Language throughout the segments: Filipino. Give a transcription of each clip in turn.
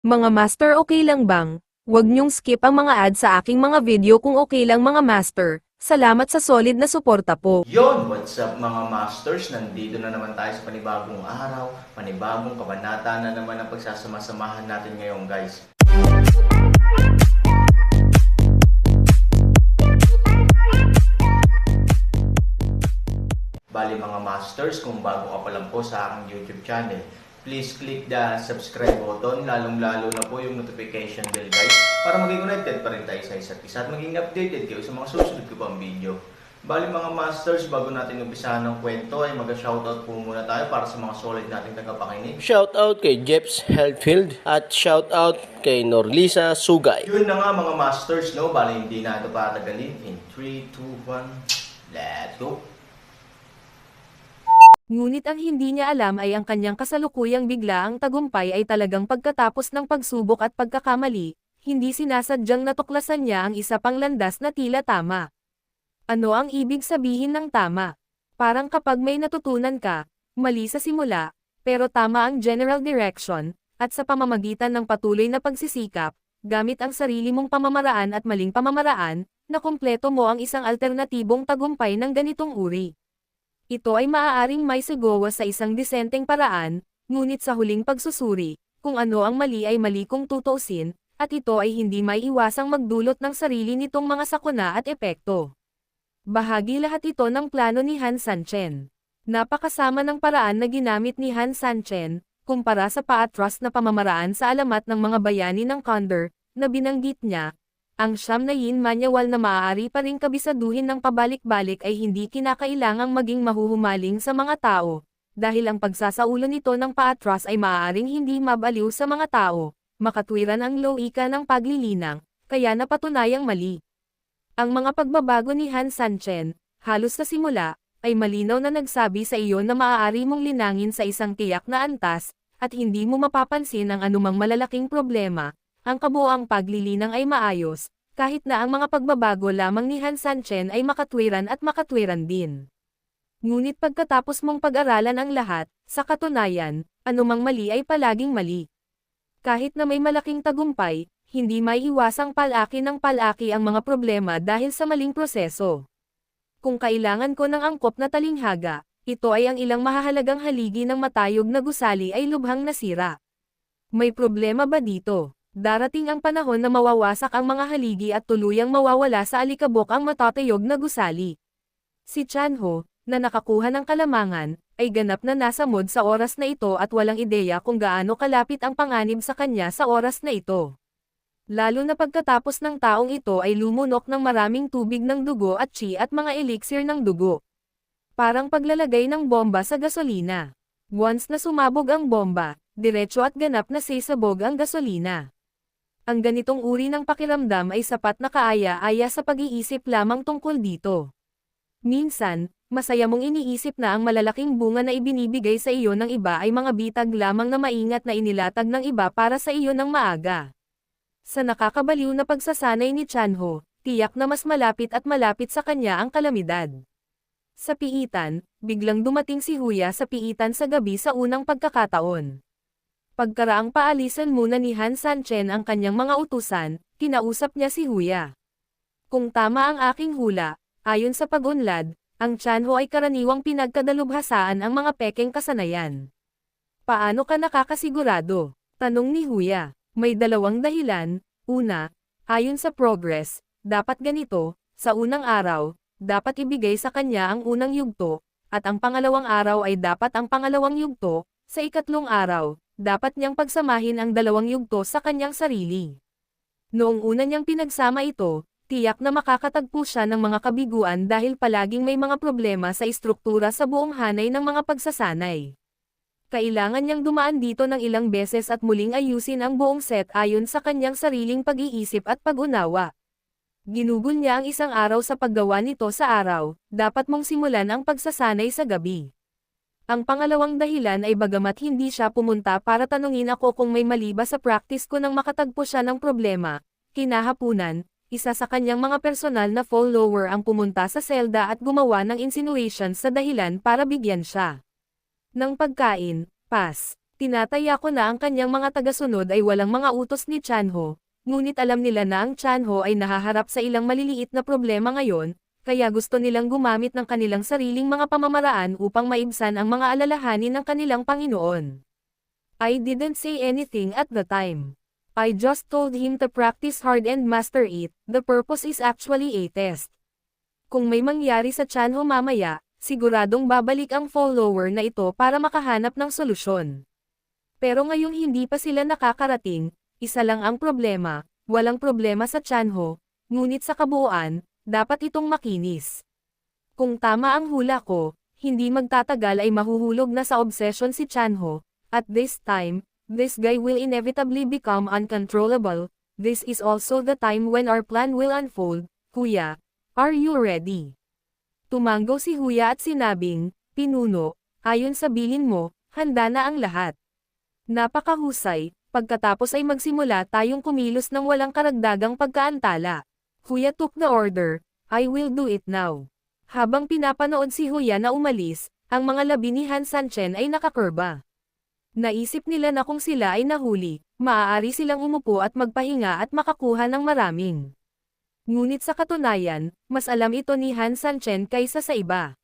Mga master, okay lang bang? Huwag niyong skip ang mga ads sa aking mga video kung okay lang mga master. Salamat sa solid na suporta po. Yon, what's up mga masters? Nandito na naman tayo sa panibagong araw, panibagong kabanata na naman ang pagsasama-samahan natin ngayon guys. Bali mga masters, kung bago ka pa lang po sa aking YouTube channel, please click the subscribe button, lalong-lalo na po yung notification bell guys, para maging connected pa rin tayo sa isa't isa at maging updated kayo sa mga susunod ko pang video. Bali mga masters, bago natin umpisahan ng kwento ay mag-shoutout po muna tayo para sa mga solid nating tagapakinig. Shoutout kay Jeps Helfield at shoutout kay Norlisa Sugay. Yun na nga mga masters, no? Bali hindi na ito patagalin. In 3, 2, 1, let's go! Ngunit ang hindi niya alam ay ang kanyang kasalukuyang biglaang tagumpay ay talagang pagkatapos ng pagsubok at pagkakamali, hindi sinasadyang natuklasan niya ang isa pang landas na tila tama. Ano ang ibig sabihin ng tama? Parang kapag may natutunan ka, mali sa simula, pero tama ang general direction, at sa pamamagitan ng patuloy na pagsisikap, gamit ang sarili mong pamamaraan at maling pamamaraan, na kumpleto mo ang isang alternatibong tagumpay ng ganitong uri. Ito ay maaaring may sigawa sa isang disenteng paraan, ngunit sa huling pagsusuri, kung ano ang mali ay mali kung tutuusin, at ito ay hindi may iwasang magdulot ng sarili nitong mga sakuna at epekto. Bahagi lahat ito ng plano ni Han Sanchen. Napakasama ng paraan na ginamit ni Han Sanchen, kumpara sa paatras na pamamaraan sa alamat ng mga bayani ng Condor, na binanggit niya. Ang siyam na yin manual na maaari pa ring kabisaduhin ng pabalik-balik ay hindi kinakailangang maging mahuhumaling sa mga tao, dahil ang pagsasaulo nito ng paatras ay maaaring hindi mabaliw sa mga tao, makatwiran ang logika ng paglilinang, kaya napatunayang mali. Ang mga pagbabago ni Han Sanchen, halos sa simula, ay malinaw na nagsabi sa iyo na maaari mong linangin sa isang tiyak na antas, at hindi mo mapapansin ang anumang malalaking problema. Ang kabuoang paglilinang ay maayos, kahit na ang mga pagbabago lamang ni Han Sanchen ay makatwiran at makatwiran din. Ngunit pagkatapos mong pag-aralan ang lahat, sa katunayan, anumang mali ay palaging mali. Kahit na may malaking tagumpay, hindi may iwasang palaki ng palaki ang mga problema dahil sa maling proseso. Kung kailangan ko ng angkop na talinghaga, ito ay ang ilang mahahalagang haligi ng matayog na gusali ay lubhang nasira. May problema ba dito? Darating ang panahon na mawawasak ang mga haligi at tuluyang mawawala sa alikabok ang matatayog na gusali. Si Chanho, na nakakuha ng kalamangan, ay ganap na nasa mood sa oras na ito at walang ideya kung gaano kalapit ang panganib sa kanya sa oras na ito. Lalo na pagkatapos ng taong ito ay lumunok ng maraming tubig ng dugo at chi at mga elixir ng dugo. Parang paglalagay ng bomba sa gasolina. Once na sumabog ang bomba, diretso at ganap na sisabog ang gasolina. Ang ganitong uri ng pakiramdam ay sapat na kaaya-aya sa pag-iisip lamang tungkol dito. Minsan, masaya mong iniisip na ang malalaking bunga na ibinibigay sa iyo ng iba ay mga bitag lamang na maingat na inilatag ng iba para sa iyo ng maaga. Sa nakakabaliw na pagsasanay ni Chanho, tiyak na mas malapit at malapit sa kanya ang kalamidad. Sa piitan, biglang dumating si Huya sa piitan sa gabi sa unang pagkakataon. Pagkaraang paalisan muna ni Han Sanchen ang kanyang mga utusan, kinausap niya si Huya. Kung tama ang aking hula, ayon sa pag-unlad, ang Chanho ay karaniwang pinagkadalubhasaan ang mga pekeng kasanayan. Paano ka nakakasigurado? Tanong ni Huya. May dalawang dahilan. Una, ayon sa progress, dapat ganito, sa unang araw, dapat ibigay sa kanya ang unang yugto, at ang pangalawang araw ay dapat ang pangalawang yugto, sa ikatlong araw, dapat niyang pagsamahin ang dalawang yugto sa kanyang sarili. Noong una niyang pinagsama ito, tiyak na makakatagpo siya ng mga kabiguan dahil palaging may mga problema sa istruktura sa buong hanay ng mga pagsasanay. Kailangan niyang dumaan dito ng ilang beses at muling ayusin ang buong set ayon sa kanyang sariling pag-iisip at pag-unawa. Ginugol niya ang isang araw sa paggawa nito sa araw, dapat mong simulan ang pagsasanay sa gabi. Ang pangalawang dahilan ay bagamat hindi siya pumunta para tanungin ako kung may mali ba sa practice ko nang makatagpo siya ng problema, kinahapunan, isa sa kanyang mga personal na follower ang pumunta sa selda at gumawa ng insinuations sa dahilan para bigyan siya ng pagkain, Tinataya ko na ang kanyang mga tagasunod ay walang mga utos ni Chanho, ngunit alam nila na ang Chanho ay nahaharap sa ilang maliliit na problema ngayon, kaya gusto nilang gumamit ng kanilang sariling mga pamamaraan upang maibsan ang mga alalahanin ng kanilang Panginoon. I didn't say anything at the time. I just told him to practice hard and master it. The purpose is actually a test. Kung may mangyari sa Chanho mamaya, siguradong babalik ang follower na ito para makahanap ng solusyon. Pero ngayong hindi pa sila nakakarating, isa lang ang problema, walang problema sa Chanho, ngunit sa kabuuan, dapat itong makinis. Kung tama ang hula ko, hindi magtatagal ay mahuhulog na sa obsession si Chanho. At this time, this guy will inevitably become uncontrollable. This is also the time when our plan will unfold. Kuya, are you ready? Tumanggaw si Huya at sinabing, Pinuno, ayon sa bilin mo, handa na ang lahat. Napakahusay, pagkatapos ay magsimula tayong kumilos ng walang karagdagang pagkaantala. Huya took the order, I will do it now. Habang pinapanood si Huya na umalis, ang mga labi ni Han Sanchen ay nakakurba. Naisip nila na kung sila ay nahuli, maaari silang umupo at magpahinga at makakuha ng maraming. Ngunit sa katunayan, mas alam ito ni Han Sanchen kaysa sa iba.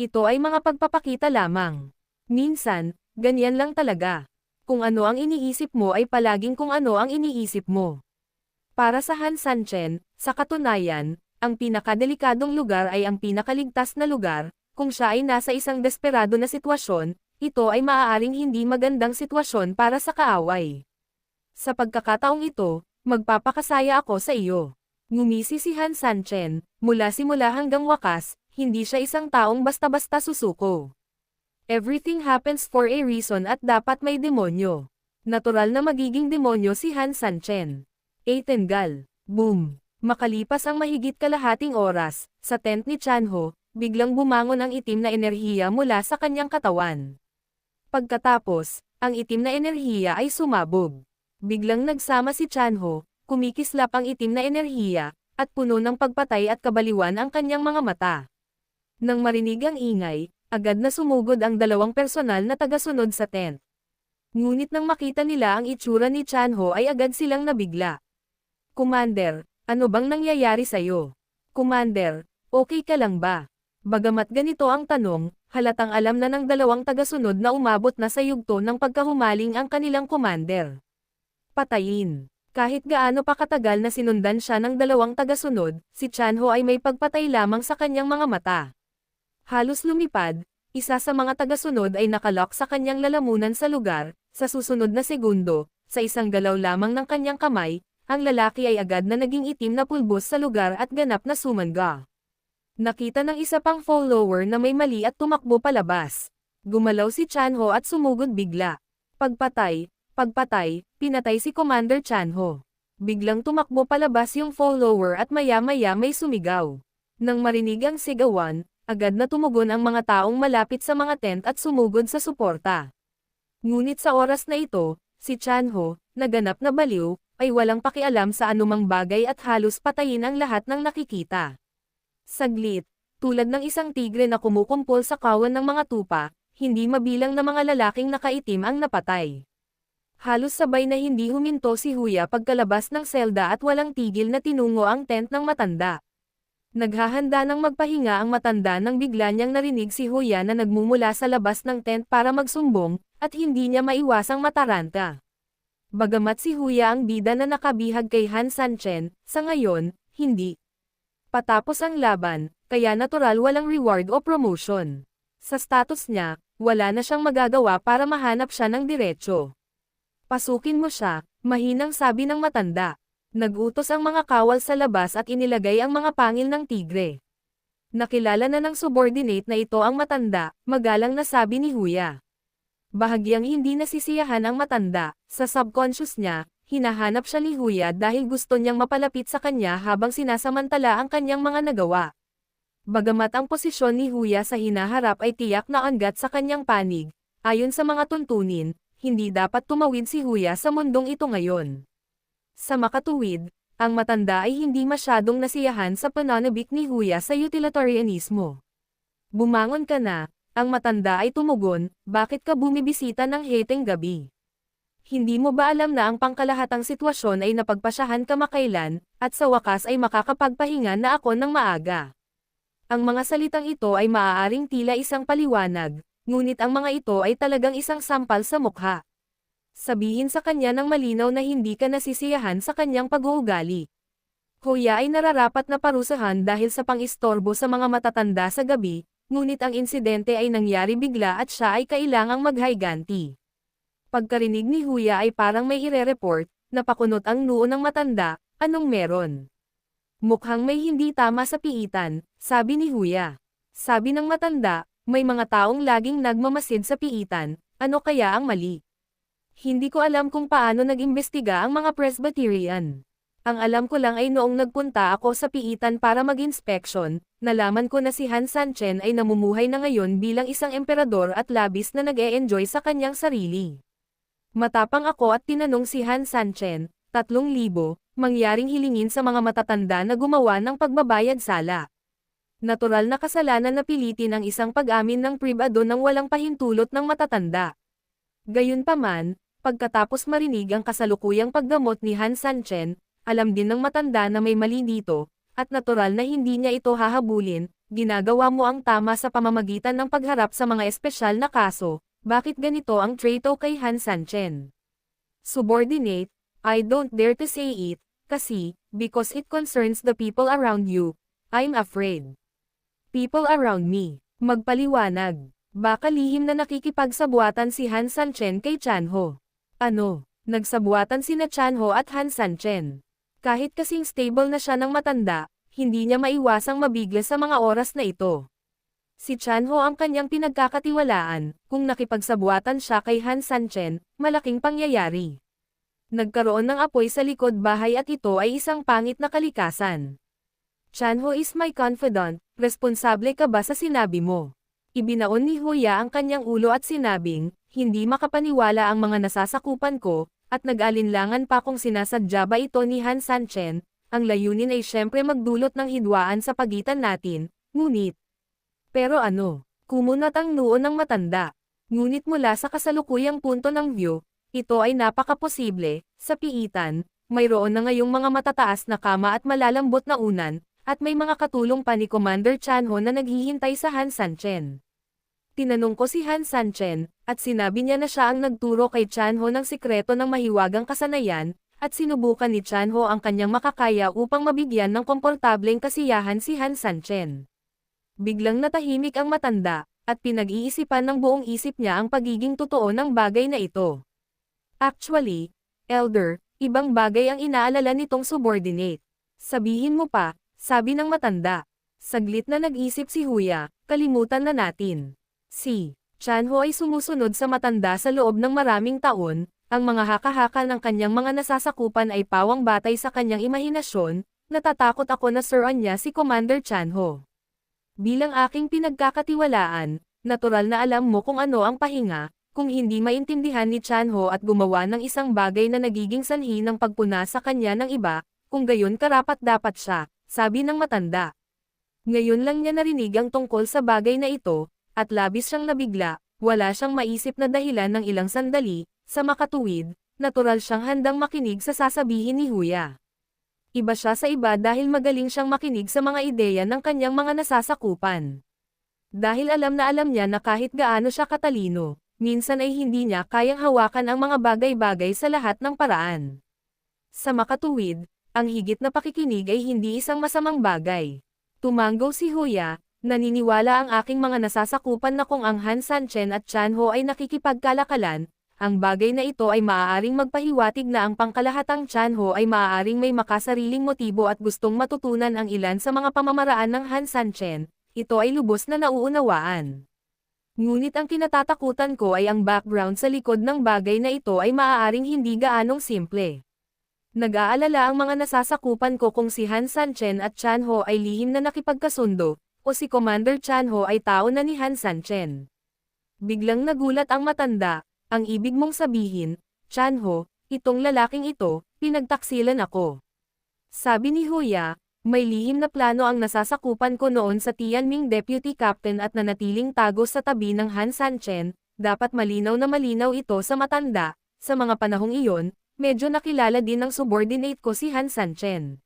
Ito ay mga pagpapakita lamang. Minsan, ganyan lang talaga. Kung ano ang iniisip mo ay palaging kung ano ang iniisip mo. Para sa Han Sanchen, sa katunayan, ang pinakadelikadong lugar ay ang pinakaligtas na lugar. Kung siya ay nasa isang desperado na sitwasyon, ito ay maaaring hindi magandang sitwasyon para sa kaaway. Sa pagkakataong ito, magpapakasaya ako sa iyo. Ngumisi si Han Sanchen, mula simula hanggang wakas, hindi siya isang taong basta-basta susuko. Everything happens for a reason at dapat may demonyo. Natural na magiging demonyo si Han Sanchen. Tenggal. Boom. Makalipas ang mahigit kalahating oras, sa tent ni Chanho, biglang bumangon ang itim na enerhiya mula sa kanyang katawan. Pagkatapos, ang itim na enerhiya ay sumabog. Biglang nagsama si Chanho, kumikislap ang itim na enerhiya, at puno ng pagpatay at kabaliwan ang kanyang mga mata. Nang marinig ang ingay, agad na sumugod ang dalawang personal na tagasunod sa tent. Ngunit nang makita nila ang itsura ni Chanho ay agad silang nabigla. Commander, ano bang nangyayari sa'yo? Commander, okay ka lang ba? Bagamat ganito ang tanong, halatang alam na ng dalawang tagasunod na umabot na sa yugto ng pagkahumaling ang kanilang commander. Patayin. Kahit gaano pa katagal na sinundan siya ng dalawang tagasunod, si Chanho ay may pagpatay lamang sa kanyang mga mata. Halos lumipad, isa sa mga tagasunod ay nakalock sa kanyang lalamunan sa lugar, sa susunod na segundo, sa isang galaw lamang ng kanyang kamay, ang lalaki ay agad na naging itim na pulbos sa lugar at ganap na sumangga. Nakita ng isa pang follower na may mali at tumakbo palabas. Gumalaw si Chanho at sumugod bigla. Pagpatay, pinatay si Commander Chanho. Biglang tumakbo palabas yung follower at maya-maya may sumigaw. Nang marinig ang sigawan, agad na tumugon ang mga taong malapit sa mga tent at sumugod sa suporta. Ngunit sa oras na ito, si Chanho, na ganap na baliw, ay walang pakialam sa anumang bagay at halos patayin ang lahat ng nakikita. Saglit, tulad ng isang tigre na kumukumpol sa kawan ng mga tupa, hindi mabilang na mga lalaking nakaitim ang napatay. Halos sabay na hindi huminto si Huya pagkalabas ng selda at walang tigil na tinungo ang tent ng matanda. Naghahanda ng magpahinga ang matanda nang bigla niyang narinig si Huya na nagmumula sa labas ng tent para magsumbong, at hindi niya maiwasang mataranta. Bagamat si Huya ang bida na nakabihag kay Han Sanchen, sa ngayon, hindi. Patapos ang laban, kaya natural walang reward o promotion. Sa status niya, wala na siyang magagawa para mahanap siya ng diretso. Pasukin mo siya, mahinang sabi ng matanda. Nagutos ang mga kawal sa labas at inilagay ang mga pangil ng tigre. Nakilala na ng subordinate na ito ang matanda, magalang na sabi ni Huya. Bahagyang hindi nasisiyahan ang matanda, sa subconscious niya, hinahanap siya ni Huya dahil gusto niyang mapalapit sa kanya habang sinasamantala ang kanyang mga nagawa. Bagamat ang posisyon ni Huya sa hinaharap ay tiyak na angat sa kanyang panig, ayon sa mga tuntunin, hindi dapat tumawid si Huya sa mundong ito ngayon. Sa makatuwid, ang matanda ay hindi masyadong nasiyahan sa pananabik ni Huya sa utilitarianismo. Bumangon ka na, Ang matanda ay tumugon, bakit ka bumibisita ng heteng gabi? Hindi mo ba alam na ang pangkalahatang sitwasyon ay napagpasyahan kamakailan, at sa wakas ay makakapagpahinga na ako ng maaga? Ang mga salitang ito ay maaaring tila isang paliwanag, ngunit ang mga ito ay talagang isang sampal sa mukha. Sabihin sa kanya ng malinaw na hindi ka nasisiyahan sa kanyang pag-uugali. Kuya ay nararapat na parusahan dahil sa pang-istorbo sa mga matatanda sa gabi, ngunit ang insidente ay nangyari bigla at siya ay kailangang maghayganti. Pagkarinig ni Huya ay parang may ire-report, napakunot ang noo ng matanda, anong meron? Mukhang may hindi tama sa piitan, sabi ni Huya. Sabi ng matanda, may mga taong laging nagmamasid sa piitan, ano kaya ang mali? Hindi ko alam kung paano nag-imbestiga ang mga Presbyterian. Ang alam ko lang ay noong nagpunta ako sa piitan para mag-inspeksyon, nalaman ko na si Han Sanchen ay namumuhay na ngayon bilang isang emperador at labis na nag-e-enjoy sa kanyang sarili. Matapang ako at tinanong si Han Sanchen, 3,000, mangyaring hilingin sa mga matatanda na gumawa ng pagbabayad sala. Natural na kasalanan na pilitin ang isang pag-amin ng pribado ng walang pahintulot ng matatanda. Gayunpaman, pagkatapos marinig ang kasalukuyang paggamot ni Han Sanchen, alam din ng matanda na may mali dito, at natural na hindi niya ito hahabulin, ginagawa mo ang tama sa pamamagitan ng pagharap sa mga espesyal na kaso, bakit ganito ang trato kay Han Sanchen? Subordinate, I don't dare to say it, kasi, because it concerns the people around you, I'm afraid. People around me, magpaliwanag, baka lihim na nakikipagsabuatan si Han Sanchen kay Chanho. Ano, nagsabuatan sina Chanho at Han Sanchen. Kahit kasing stable na siya ng matanda, hindi niya maiwasang mabigla sa mga oras na ito. Si Chanho ang kanyang pinagkakatiwalaan, kung nakipagsabuatan siya kay Han Sanchen, malaking pangyayari. Nagkaroon ng apoy sa likod bahay at ito ay isang pangit na kalikasan. Chanho is my confidant, responsable ka ba sa sinabi mo? Ibinaon ni Huya ang kanyang ulo at sinabing, hindi makapaniwala ang mga nasasakupan ko, at nag-alinlangan pa kung sinasadya ba ito ni Han Sanchen, ang layunin ay syempre magdulot ng hidwaan sa pagitan natin, ngunit. Pero ano, kumunat ang noo ng matanda. Ngunit mula sa kasalukuyang punto ng view, ito ay napakaposible, sa piitan, mayroon na ngayong mga matataas na kama at malalambot na unan, at may mga katulong pa ni Commander Chanho na naghihintay sa Han Sanchen. Tinanong ko si Han Sanchen, at sinabi niya na siya ang nagturo kay Chanho ng sikreto ng mahiwagang kasanayan, at sinubukan ni Chanho ang kanyang makakaya upang mabigyan ng komportableng kasiyahan si Han Sanchen. Biglang natahimik ang matanda, at pinag-iisipan ng buong isip niya ang pagiging totoo ng bagay na ito. Actually, Elder, ibang bagay ang inaalala nitong subordinate. Sabihin mo pa, sabi ng matanda. Saglit na nag-isip si Huya, kalimutan na natin. Si Chanho ay sumusunod sa matanda sa loob ng maraming taon, ang mga haka-haka ng kanyang mga nasasakupan ay pawang batay sa kanyang imahinasyon, natatakot ako na suruan niya si Commander Chanho. Bilang aking pinagkakatiwalaan, natural na alam mo kung ano ang pahinga, kung hindi maintindihan ni Chanho at gumawa ng isang bagay na nagiging sanhi ng pagpuna sa kanya ng iba, kung gayon karapat-dapat siya, sabi ng matanda. Ngayon lang niya narinig ang tungkol sa bagay na ito, at labis siyang nabigla, wala siyang maisip na dahilan ng ilang sandali, sa makatuwid, natural siyang handang makinig sa sasabihin ni Huya. Iba siya sa iba dahil magaling siyang makinig sa mga ideya ng kanyang mga nasasakupan. Dahil alam niya na kahit gaano siya katalino, minsan ay hindi niya kayang hawakan ang mga bagay-bagay sa lahat ng paraan. Sa makatuwid, ang higit na pakikinig ay hindi isang masamang bagay. Tumanggo si Huya, naniniwala ang aking mga nasasakupan na kung ang Han Sanchen at Chanho ay nakikipagkalakalan, ang bagay na ito ay maaaring magpahiwatig na ang pangkalahatang Chanho ay maaaring may makasariling motibo at gustong matutunan ang ilan sa mga pamamaraan ng Han Sanchen, ito ay lubos na nauunawaan. Ngunit ang kinatatakutan ko ay ang background sa likod ng bagay na ito ay maaaring hindi gaanong simple. Nag-aalala ang mga nasasakupan ko kung si Han Sanchen at Chanho ay lihim na nakipagkasundo, o si Commander Chanho ay tao na ni Han Sanchen. Biglang nagulat ang matanda, ang ibig mong sabihin, Chanho, itong lalaking ito, pinagtaksilan ako. Sabi ni Huya, May lihim na plano ang nasasakupan ko noon sa Tianming Deputy Captain at nanatiling tago sa tabi ng Han Sanchen, dapat malinaw na malinaw ito sa matanda. Sa mga panahong iyon, medyo nakilala din ng subordinate ko si Han Sanchen.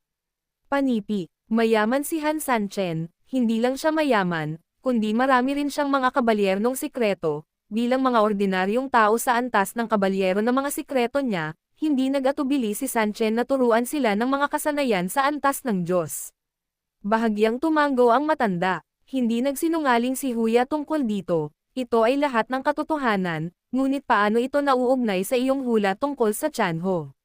Panipi, mayaman si Han Sanchen, hindi lang siya mayaman, kundi marami rin siyang mga kabalyernong sikreto. Bilang mga ordinaryong tao sa antas ng kabalyero na mga sikreto niya, hindi nag-atubili si Sanchen na turuan sila ng mga kasanayan sa antas ng Diyos. Bahagyang tumango ang matanda, hindi nagsinungaling si Huya tungkol dito, ito ay lahat ng katotohanan, ngunit paano ito nauugnay sa iyong hula tungkol sa Chanho?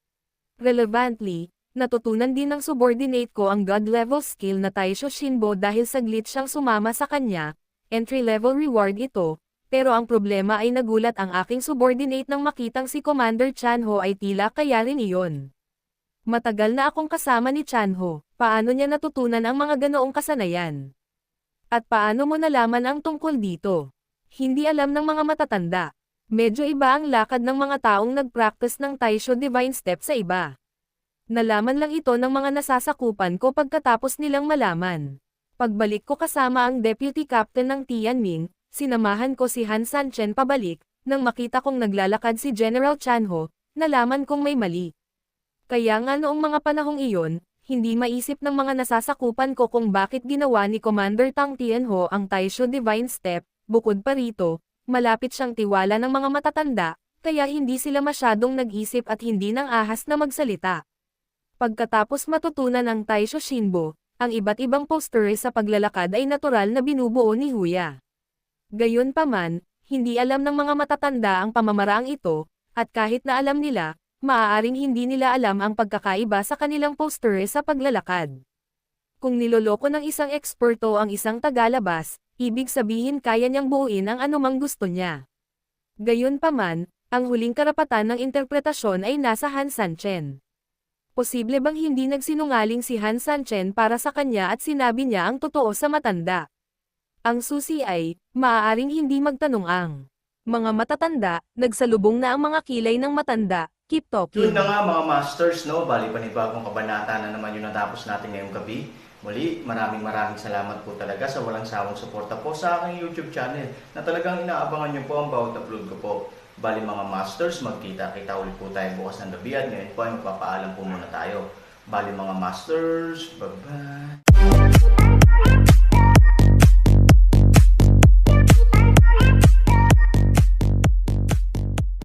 Relevantly, natutunan din ng subordinate ko ang God-level skill na Taisho Shinbo dahil saglit siyang sumama sa kanya, entry-level reward ito. Pero ang problema ay nagulat ang aking subordinate nang makitang si Commander Chanho ay tila kaya rin iyon. Matagal na akong kasama ni Chanho, paano niya natutunan ang mga ganoong kasanayan? At paano mo nalaman ang tungkol dito? Hindi alam ng mga matatanda. Medyo iba ang lakad ng mga taong nag-practice ng Taisho Divine Step sa iba. Nalaman lang ito ng mga nasasakupan ko pagkatapos nilang malaman. Pagbalik ko kasama ang Deputy Captain ng Tianming, sinamahan ko si Han Sanchen pabalik, nang makita kong naglalakad si General Chanho, nalaman kong may mali. Kaya nga noong mga panahong iyon, hindi maisip ng mga nasasakupan ko kung bakit ginawa ni Commander Tang Tianho ang Taisho Divine Step, bukod pa rito, malapit siyang tiwala ng mga matatanda, kaya hindi sila masyadong nag-isip at hindi nang ahas na magsalita. Pagkatapos matutunan ang Taisho Shinbo, ang iba't ibang posture sa paglalakad ay natural na binubuo ni Huya. Gayunpaman, hindi alam ng mga matatanda ang pamamaraang ito, at kahit na alam nila, maaaring hindi nila alam ang pagkakaiba sa kanilang posture sa paglalakad. Kung niloloko ng isang eksperto ang isang tagalabas, ibig sabihin kaya niyang buuin ang anumang gusto niya. Gayunpaman, ang huling karapatan ng interpretasyon ay nasa Han Sanchen. Posible bang hindi nagsinungaling si Han Sanchen para sa kanya at sinabi niya ang totoo sa matanda? Ang susi ay, maaaring hindi magtanong ang mga matatanda, nagsalubong na ang mga kilay ng matanda, keep talking. Yun na nga mga masters, no? Bali panibagong kabanata na naman yung natapos natin ngayong gabi. Muli, maraming salamat po talaga sa walang sawang suporta po sa aking YouTube channel na talagang inaabangan nyo po ang bawat upload ko po. Bali mga masters, magkita-kita ulit po tayo bukas ng gabi at ngayon po ay magpapaalam po muna tayo. Bali mga masters, bye-bye!